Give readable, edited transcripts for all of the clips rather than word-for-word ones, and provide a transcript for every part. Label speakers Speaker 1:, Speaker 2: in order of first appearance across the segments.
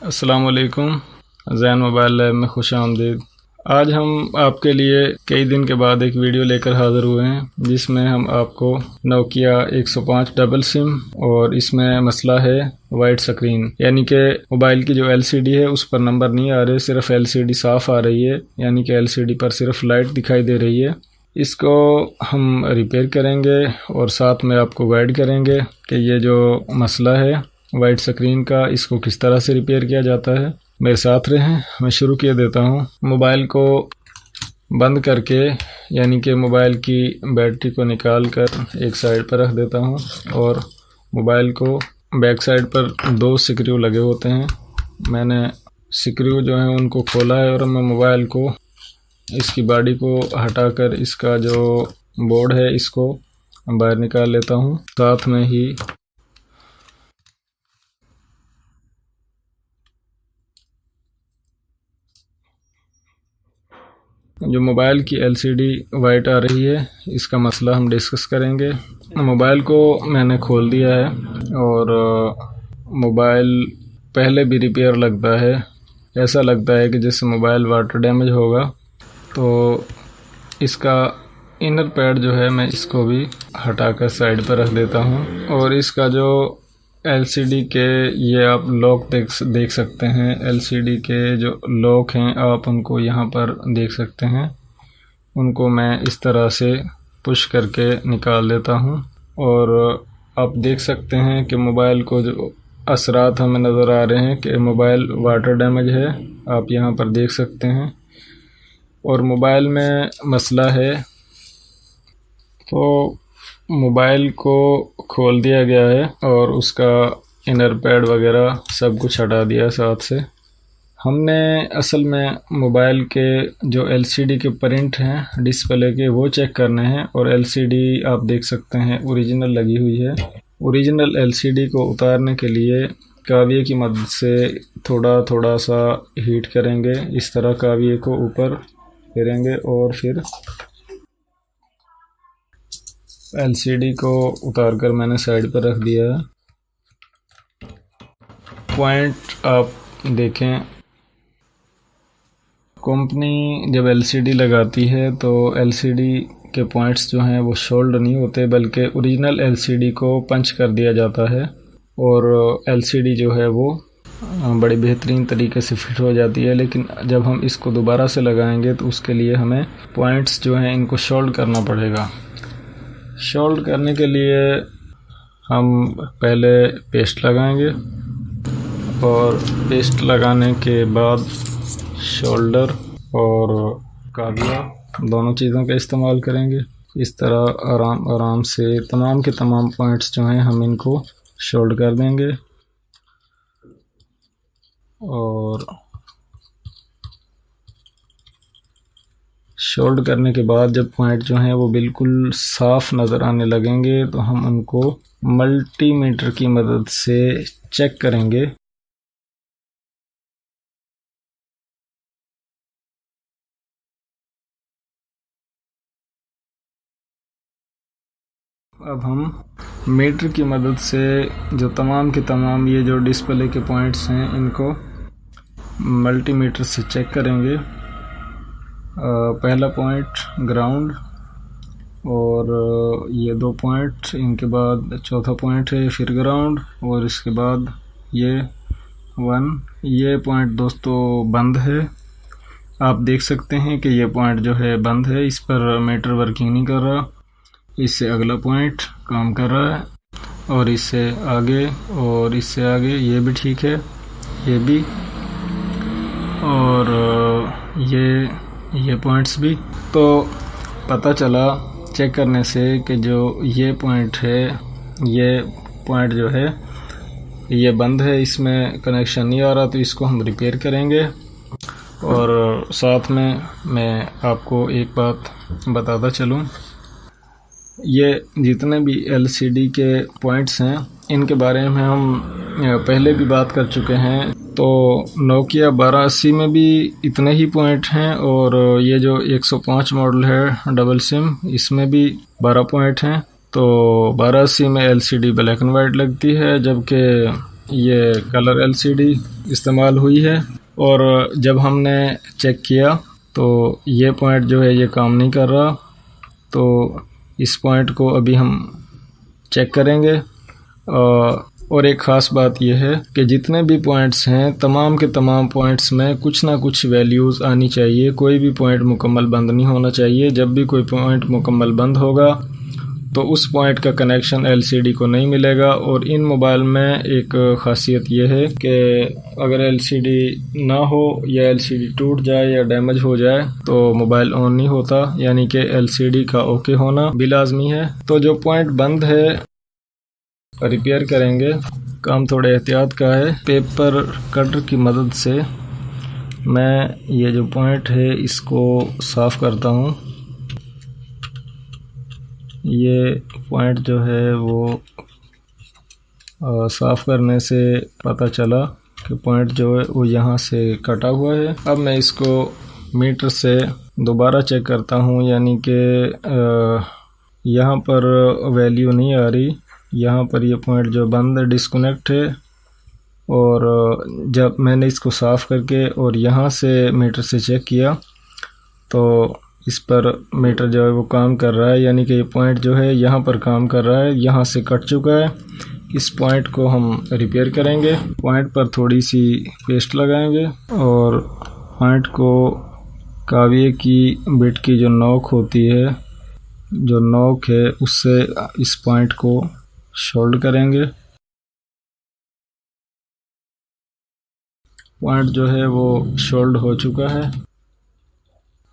Speaker 1: अस्सलाम वालेकुम। ज़ैन mobile lab में खुश आमदीद। आज हम आपके लिए कई दिन के बाद एक वीडियो लेकर हाज़िर हुए हैं जिसमें हम आपको नोकिया 105 डबल सिम और इसमें मसला है वाइट स्क्रीन, यानी कि मोबाइल की जो एलसीडी है उस पर नंबर नहीं आ रहे, सिर्फ एलसीडी साफ़ आ रही है, यानी कि एलसीडी पर सिर्फ लाइट दिखाई दे रही है। इसको हम रिपेयर करेंगे और साथ में आपको गाइड करेंगे कि ये जो मसला है वाइट स्क्रीन का, इसको किस तरह से रिपेयर किया जाता है। मेरे साथ रहें, मैं शुरू किए देता हूँ। मोबाइल को बंद करके, यानी कि मोबाइल की बैटरी को निकाल कर एक साइड पर रख देता हूँ और मोबाइल को बैक साइड पर 2 स्क्रू लगे होते हैं। मैंने स्क्रू जो है उनको खोला है और मैं मोबाइल को, इसकी बॉडी को हटाकर इसका जो बोर्ड है इसको बाहर निकाल लेता हूँ। साथ में ही जो मोबाइल की एलसीडी वाइट आ रही है, इसका मसला हम डिस्कस करेंगे। मोबाइल को मैंने खोल दिया है और मोबाइल पहले भी रिपेयर लगता है। ऐसा लगता है कि जैसे मोबाइल वाटर डैमेज होगा। तो इसका इनर पैड जो है मैं इसको भी हटाकर साइड पर रख देता हूँ और इसका जो एलसीडी के ये आप लॉक देख सकते हैं। एलसीडी के जो लॉक हैं आप उनको यहाँ पर देख सकते हैं। उनको मैं इस तरह से पुश करके निकाल देता हूँ और आप देख सकते हैं कि मोबाइल को जो असरात हमें नज़र आ रहे हैं कि मोबाइल वाटर डैमेज है, आप यहाँ पर देख सकते हैं। और मोबाइल में मसला है, तो मोबाइल को खोल दिया गया है और उसका इनर पैड वगैरह सब कुछ हटा दिया साथ से। हमने असल में मोबाइल के जो एलसीडी के प्रिंट हैं डिस्प्ले के वो चेक करने हैं और एलसीडी आप देख सकते हैं ओरिजिनल लगी हुई है। ओरिजिनल एलसीडी को उतारने के लिए काविये की मदद से थोड़ा सा हीट करेंगे। इस तरह काविये को ऊपर फेरेंगे और फिर एलसीडी को उतारकर मैंने साइड पर रख दिया है। पॉइंट आप देखें, कंपनी जब एलसीडी लगाती है तो एलसीडी के पॉइंट्स जो हैं वो शोल्ड नहीं होते, बल्कि ओरिजिनल एलसीडी को पंच कर दिया जाता है और एलसीडी जो है वो बड़ी बेहतरीन तरीके से फिट हो जाती है। लेकिन जब हम इसको दोबारा से लगाएंगे तो उसके लिए हमें पॉइंट्स जो हैं इनको शोल्ड करना पड़ेगा। शोल्ड करने के लिए हम पहले पेस्ट लगाएंगे और पेस्ट लगाने के बाद शोल्डर और काविया दोनों चीज़ों का इस्तेमाल करेंगे। इस तरह आराम से तमाम के तमाम पॉइंट्स जो हैं हम इनको शोल्ड कर देंगे और शोल्ड करने के बाद जब पॉइंट जो हैं वो बिल्कुल साफ़ नज़र आने लगेंगे तो हम उनको मल्टीमीटर की मदद से चेक करेंगे। अब हम मीटर की मदद से जो तमाम के तमाम ये जो डिस्प्ले के पॉइंट्स हैं इनको मल्टीमीटर से चेक करेंगे। पहला पॉइंट ग्राउंड और ये 2 पॉइंट, इनके बाद चौथा पॉइंट है फिर ग्राउंड और इसके बाद ये 1। ये पॉइंट दोस्तों बंद है। आप देख सकते हैं कि ये पॉइंट जो है बंद है, इस पर मीटर वर्किंग नहीं कर रहा। इससे अगला पॉइंट काम कर रहा है और इससे आगे और इससे आगे ये भी ठीक है, ये भी, और ये पॉइंट्स भी। तो पता चला चेक करने से कि जो ये पॉइंट है, ये पॉइंट जो है ये बंद है, इसमें कनेक्शन नहीं आ रहा, तो इसको हम रिपेयर करेंगे। और साथ में मैं आपको एक बात बताता चलूँ, ये जितने भी एलसीडी के पॉइंट्स हैं इनके बारे में हम पहले भी बात कर चुके हैं। तो नोकिया 1280 में भी इतने ही पॉइंट हैं और ये जो 105 मॉडल है डबल सिम, इसमें भी 12 पॉइंट हैं। तो 1280 में एलसीडी ब्लैक एंड वाइट लगती है, जबकि ये कलर एलसीडी इस्तेमाल हुई है। और जब हमने चेक किया तो ये पॉइंट जो है ये काम नहीं कर रहा, तो इस पॉइंट को अभी हम चेक करेंगे। और एक ख़ास बात यह है कि जितने भी पॉइंट्स हैं तमाम के तमाम पॉइंट्स में कुछ ना कुछ वैल्यूज़ आनी चाहिए, कोई भी पॉइंट मुकम्मल बंद नहीं होना चाहिए। जब भी कोई पॉइंट मुकम्मल बंद होगा तो उस पॉइंट का कनेक्शन एलसीडी को नहीं मिलेगा। और इन मोबाइल में एक ख़ासियत यह है कि अगर एलसीडी ना हो या एलसीडी टूट जाए या डैमेज हो जाए तो मोबाइल ऑन नहीं होता, यानी कि एलसीडी का ओके होना भी लाजमी है। तो जो पॉइंट बंद है रिपेयर करेंगे, काम थोड़े एहतियात का है। पेपर कटर की मदद से मैं ये जो पॉइंट है इसको साफ़ करता हूँ। ये पॉइंट जो है वो साफ़ करने से पता चला कि पॉइंट जो है वो यहाँ से कटा हुआ है। अब मैं इसको मीटर से दोबारा चेक करता हूँ, यानी कि यहाँ पर वैल्यू नहीं आ रही। यहाँ पर ये पॉइंट जो बंद डिस्कनेक्ट है। और जब मैंने इसको साफ़ करके और यहाँ से मीटर से चेक किया तो इस पर मीटर जो है वो काम कर रहा है, यानी कि ये पॉइंट जो है यहाँ पर काम कर रहा है, यहाँ से कट चुका है। इस पॉइंट को हम रिपेयर करेंगे। पॉइंट पर थोड़ी सी पेस्ट लगाएंगे और पॉइंट को काविये की बिट की जो नोक होती है, जो नोक है उससे इस पॉइंट को शोल्ड करेंगे। पॉइंट जो है वो शोल्ड हो चुका है।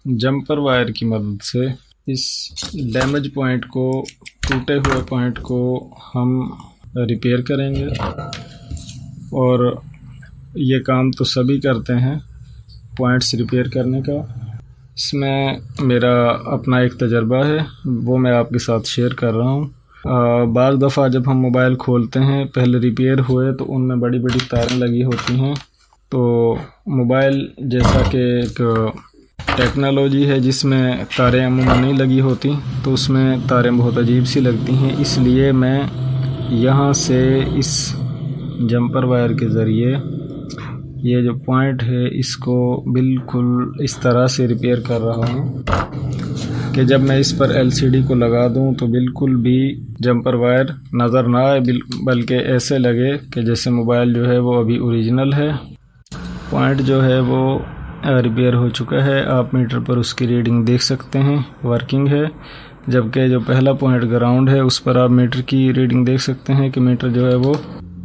Speaker 1: जंपर वायर की मदद से इस डैमेज पॉइंट को, टूटे हुए पॉइंट को हम रिपेयर करेंगे। और ये काम तो सभी करते हैं पॉइंट्स रिपेयर करने का। इसमें मेरा अपना एक तजर्बा है, वो मैं आपके साथ शेयर कर रहा हूँ। बाज़ दफ़ा जब हम मोबाइल खोलते हैं, पहले रिपेयर हुए तो उनमें बड़ी बड़ी तारें लगी होती हैं। तो मोबाइल जैसा कि एक टेक्नोलॉजी है जिसमें तारें अमूमन नहीं लगी होती, तो उसमें तारें बहुत अजीब सी लगती हैं। इसलिए मैं यहाँ से इस जंपर वायर के ज़रिए ये जो पॉइंट है इसको बिल्कुल इस तरह से रिपेयर कर रहा हूँ कि जब मैं इस पर एलसीडी को लगा दूँ तो बिल्कुल भी जंपर वायर नज़र ना आए, बल्कि ऐसे लगे कि जैसे मोबाइल जो है वो अभी ओरिजिनल है। पॉइंट जो है वो रिपेयर हो चुका है। आप मीटर पर उसकी रीडिंग देख सकते हैं, वर्किंग है। जबकि जो पहला पॉइंट ग्राउंड है उस पर आप मीटर की रीडिंग देख सकते हैं कि मीटर जो है वो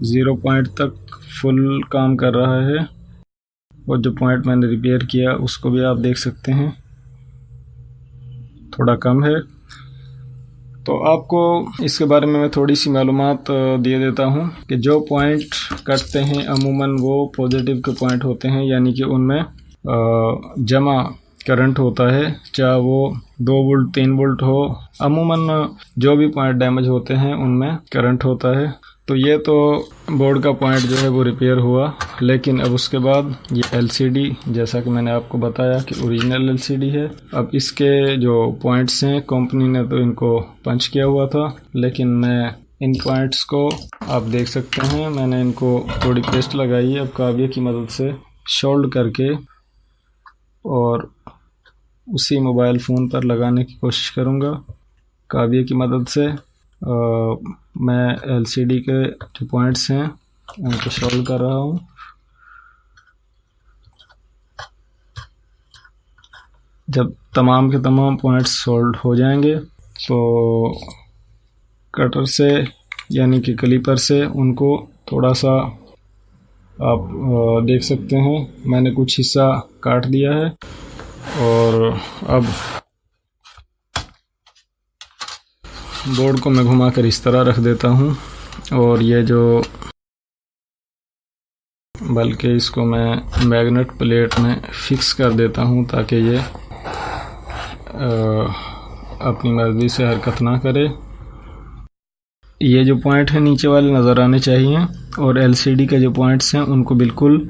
Speaker 1: 0 पॉइंट तक फुल काम कर रहा है। और जो पॉइंट मैंने रिपेयर किया उसको भी आप देख सकते हैं, थोड़ा कम है। तो आपको इसके बारे में मैं थोड़ी सी मालूमात दे देता हूँ कि जो पॉइंट कटते हैं अमूमन वो पॉजिटिव के पॉइंट होते हैं, यानी कि उनमें जमा करंट होता है, चाहे वो 2 वोल्ट 3 वोल्ट हो। अमूमन जो भी पॉइंट डैमेज होते हैं उनमें करंट होता है। तो ये तो बोर्ड का पॉइंट जो है वो रिपेयर हुआ, लेकिन अब उसके बाद ये एलसीडी, जैसा कि मैंने आपको बताया कि ओरिजिनल एलसीडी है। अब इसके जो पॉइंट्स हैं कंपनी ने तो इनको पंच किया हुआ था, लेकिन मैं इन पॉइंट्स को आप देख सकते हैं, मैंने इनको थोड़ी पेस्ट लगाई है अब काविये की मदद से शोल्ड करके, और उसी मोबाइल फ़ोन पर लगाने की कोशिश करूँगा काविये की मदद से। मैं एलसीडी के जो पॉइंट्स हैं उनको सोल्व कर रहा हूँ। जब तमाम के तमाम पॉइंट्स सोल्व हो जाएंगे तो कटर से यानी कि क्लिपर से उनको थोड़ा सा आप देख सकते हैं, मैंने कुछ हिस्सा काट दिया है। और अब बोर्ड को मैं घुमाकर इस तरह रख देता हूँ, और ये जो बल्कि इसको मैं मैग्नेट प्लेट में फिक्स कर देता हूँ ताकि ये अपनी मर्ज़ी से हरकत ना करे। ये जो पॉइंट है नीचे वाले नज़र आने चाहिए, और एलसीडी के जो पॉइंट्स हैं उनको बिल्कुल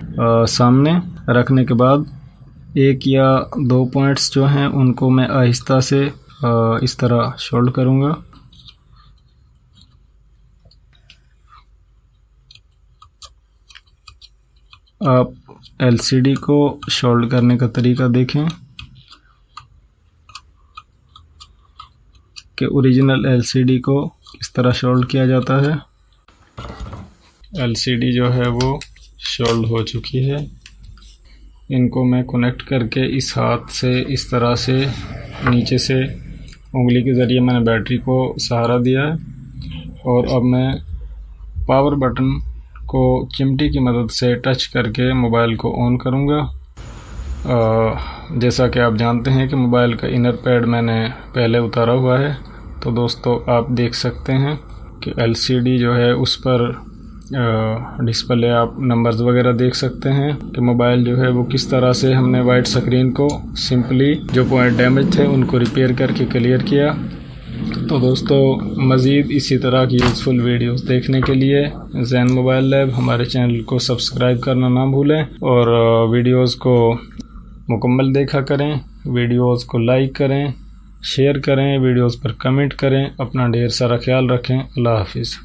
Speaker 1: सामने रखने के बाद 1 या 2 पॉइंट्स जो हैं उनको मैं आहिस्ता से इस तरह शोल्ड करूँगा। आप LCD को सोल्ड करने का तरीका देखें कि ओरिजिनल LCD को इस तरह सोल्ड किया जाता है। LCD जो है वो सोल्ड हो चुकी है। इनको मैं कनेक्ट करके इस हाथ से इस तरह से नीचे से उंगली के ज़रिए मैंने बैटरी को सहारा दिया है और अब मैं पावर बटन को चिमटी की मदद से टच करके मोबाइल को ऑन करूँगा। जैसा कि आप जानते हैं कि मोबाइल का इनर पैड मैंने पहले उतारा हुआ है, तो दोस्तों आप देख सकते हैं कि LCD जो है उस पर डिस्प्ले आप नंबर्स वगैरह देख सकते हैं कि मोबाइल जो है वो किस तरह से हमने वाइट स्क्रीन को सिंपली जो पॉइंट डैमेज थे उनको रिपेयर करके क्लियर किया। तो दोस्तों मज़ीद इसी तरह की यूज़फुल वीडियोस देखने के लिए ज़ैन मोबाइल लैब हमारे चैनल को सब्सक्राइब करना ना भूलें और वीडियोस को मुकम्मल देखा करें, वीडियोस को लाइक करें, शेयर करें, वीडियोस पर कमेंट करें। अपना ढेर सारा ख्याल रखें। अल्लाह हाफिज़।